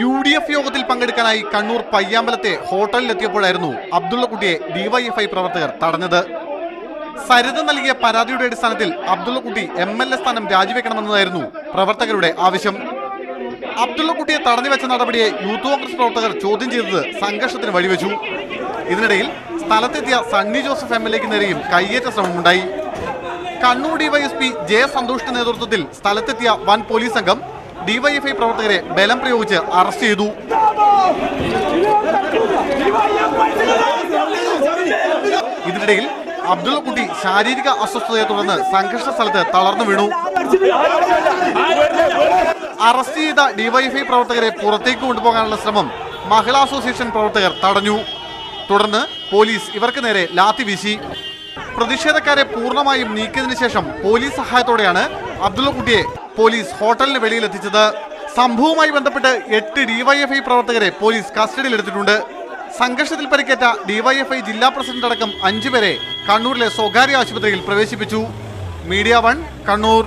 UDF യോഗത്തിൽ പങ്കെടുക്കാനായി Kannur പയ്യാമ്പലത്തെ ഹോട്ടലിലെത്തിയപ്പോഴായിരുന്നു അബ്ദുള്ളക്കുട്ടിയെ DYFI പ്രവർത്തകർ തടഞ്ഞത്. സരിത നൽകിയ പരാതിയുടെ അടിസ്ഥാനത്തിൽ അബ്ദുള്ളക്കുട്ടി MLA സ്ഥാനം രാജിവെക്കണമെന്നതായിരുന്നു പ്രവർത്തകരുടെ ആവശ്യം. അബ്ദുള്ളക്കുട്ടിയെ തടഞ്ഞുവെച്ച നടപടിയെ യൂത്ത് കോൺഗ്രസ് പ്രവർത്തകർ ചോദ്യം ചെയ്തത് സംഘർഷത്തിന് വഴിവെച്ചു. ഇതിനിടയിൽ സ്ഥലത്തെത്തിയ സണ്ണി ജോസഫ് MLAക്ക് നേരെയും കയ്യേറ്റ ശ്രമമുണ്ടായി. Kannur DYSP J. സന്തോഷിന്റെ നേതൃത്വത്തിൽ സ്ഥലത്തെത്തിയ വൻ പോലീസ് സംഘം ഡിവൈഎഫ്ഐ പ്രവർത്തകരെ ബലം പ്രയോഗിച്ച് അറസ്റ്റ് ചെയ്തു. ഇതിനിടയിൽ അബ്ദുള്ളക്കുട്ടി ശാരീരിക അസ്വസ്ഥതയെ തുടർന്ന് സംഘർഷ സ്ഥലത്ത് തളർന്നു വീണു. അറസ്റ്റ് ചെയ്ത ഡിവൈഎഫ്ഐ പ്രവർത്തകരെ പുറത്തേക്ക് കൊണ്ടുപോകാനുള്ള ശ്രമം മഹിളാ അസോസിയേഷൻ പ്രവർത്തകർ തടഞ്ഞു. തുടർന്ന് പോലീസ് ഇവർക്ക് നേരെ ലാത്തി വീശി. പ്രതിഷേധക്കാരെ പൂർണ്ണമായും നീക്കിയതിനു ശേഷം പോലീസ് സഹായത്തോടെയാണ് അബ്ദുള്ളക്കുട്ടിയെ പോലീസ് ഹോട്ടലിന് വെളിയിലെത്തിച്ചത്. സംഭവവുമായി ബന്ധപ്പെട്ട് 8 ഡിവൈഎഫ്ഐ പ്രവർത്തകരെ പോലീസ് കസ്റ്റഡിയിലെടുത്തിട്ടുണ്ട്. സംഘർഷത്തിൽ പരിക്കേറ്റ ഡിവൈഎഫ്ഐ ജില്ലാ പ്രസിഡന്റ് അടക്കം 5 പേരെ കണ്ണൂരിലെ സ്വകാര്യ ആശുപത്രിയിൽ പ്രവേശിപ്പിച്ചു. മീഡിയ 1 കണ്ണൂർ.